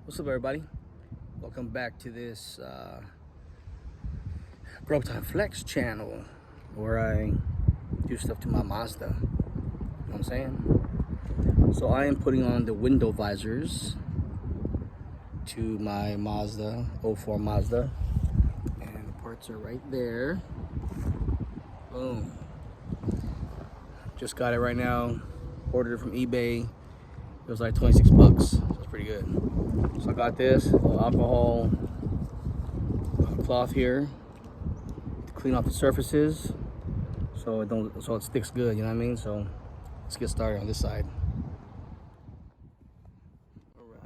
What's up, everybody? Welcome back to this Grub Time Flex channel where I do stuff to my Mazda. You know what I'm saying? So I am putting on the window visors to my Mazda, 04 Mazda. And the parts are right there. Boom. Just got it right now. Ordered it from eBay. It was like 26 bucks. So it's pretty good. So I got this little alcohol cloth here to clean off the surfaces so it sticks good, you know what I mean? So let's get started on this side. Alright.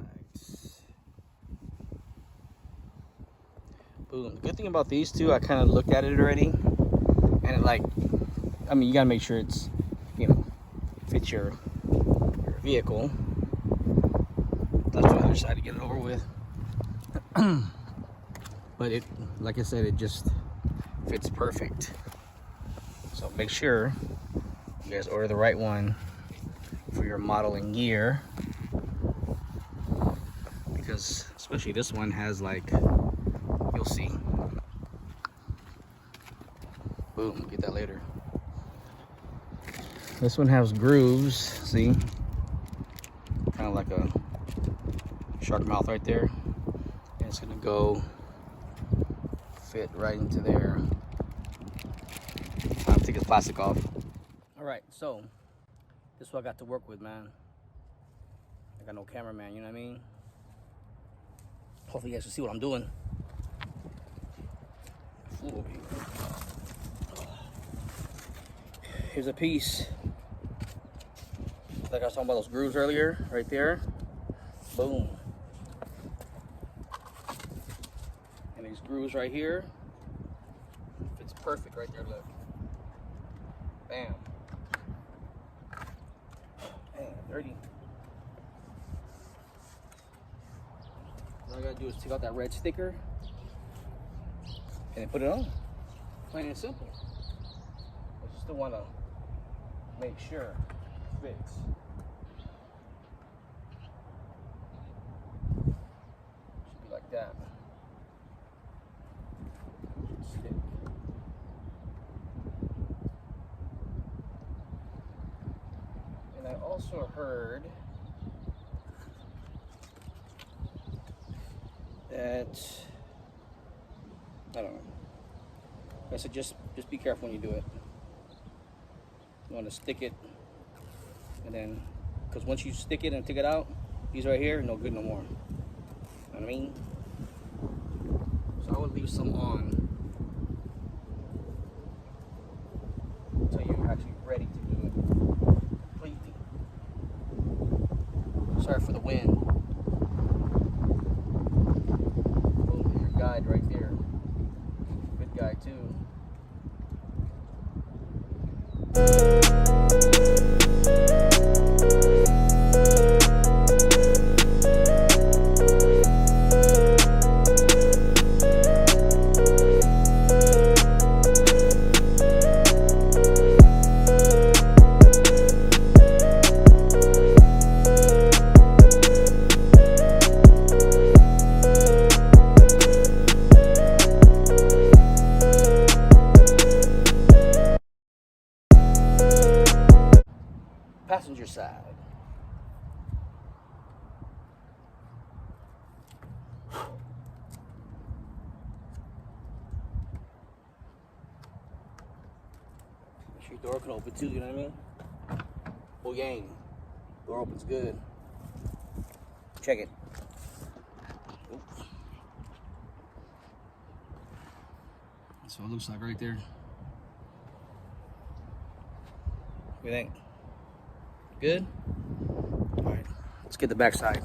Boom. The good thing about these two, I kind of looked at it already. And it you gotta make sure it's, fits your vehicle. That's the other side to get it over with. But it, like I said, it just fits perfect. So make sure you guys order the right one for your model and year, because especially this one has you'll see. Boom, get that later. This one has grooves, see? Kind of like a shark mouth right there. And it's gonna go fit right into there. I'll take this plastic off. Alright, so this is what I got to work with, man. I got no cameraman, you know what I mean? Hopefully you guys can see what I'm doing. Here's a piece. Like I was talking about those grooves earlier, right there. Boom. And these grooves right here. It's perfect right there, look. Bam. Man, dirty. All I gotta do is take out that red sticker and then put it on. Plain and simple. I just still wanna make sure it fits. Should be like that. Should stick. And I also heard that, I don't know. I said just be careful when you do it. You want to stick it, and then, because once you stick it and take it out, these right here, no good no more. You know what I mean? So I would leave some on until you're actually ready to do it completely. Sorry for the wind. Boom, your guide right there. Good guide too. Passenger side. Make sure your door can open too, you know what I mean? Oh yang. Door opens good. Check it. Oops. That's what it looks like right there. What do you think? Good? Alright, let's get the back side. I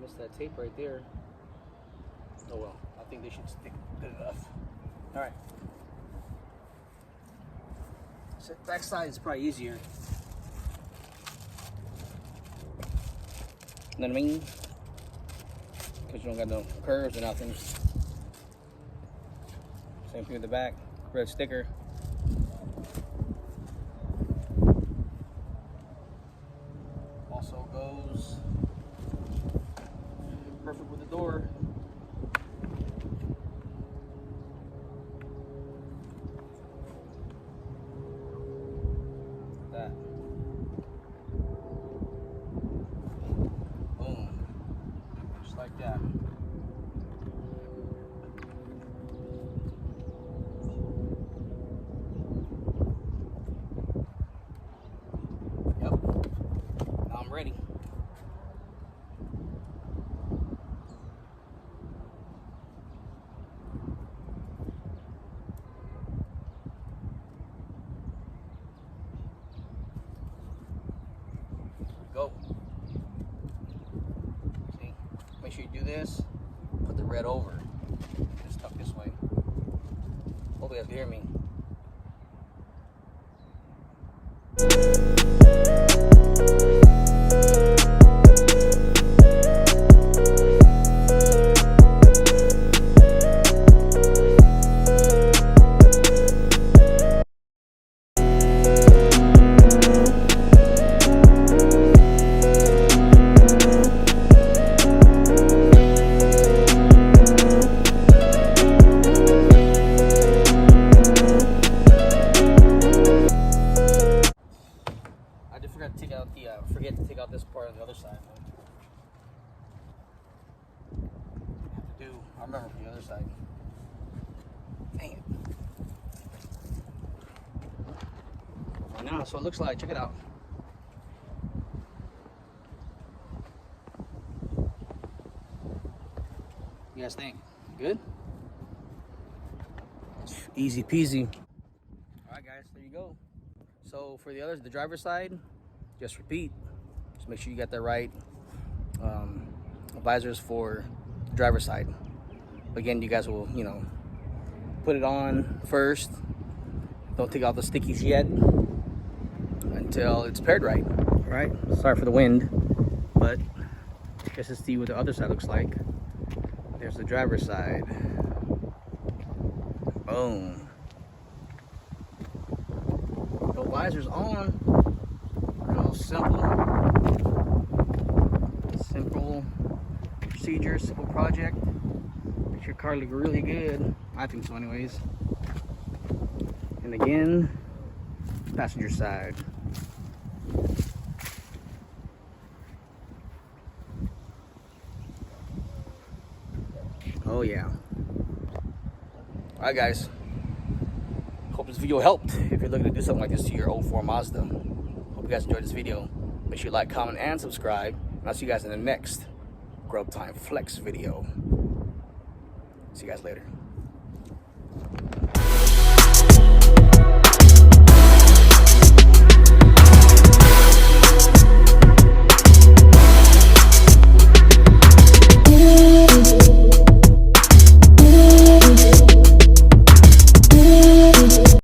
missed that tape right there. Oh well, I think they should stick good enough. Alright. So back side is probably easier. know what I mean? Because you don't got no curves or nothing. Same thing with the back, red sticker. Also goes perfect with the door. That. Boom. Just like that. Yep. Now I'm ready. Go. See? Make sure you do this. Put the red over. It's tucked this way. Hopefully you guys can hear me. Forget to take out this part on the other side. I remember from the other side. Dang it. Right now, so it looks like. Check it out. You guys think? Good? Easy peasy. Alright guys, there you go. So for the others, the driver's side, just repeat. Just make sure you got the right visors for the driver's side. Again, you guys will, put it on first. Don't take out the stickies yet until it's paired right. All right. Sorry for the wind, but just to see what the other side looks like. There's the driver's side. Boom. No visors on. Simple procedure, simple project. Makes your car look really good. I think so anyways. And again, passenger side. Oh yeah. Alright guys. Hope this video helped. If you're looking to do something like this to your 04 Mazda. Hope you guys enjoyed this video. Make sure you like, comment, and subscribe. And I'll see you guys in the next Grub Time Flex video. See you guys later.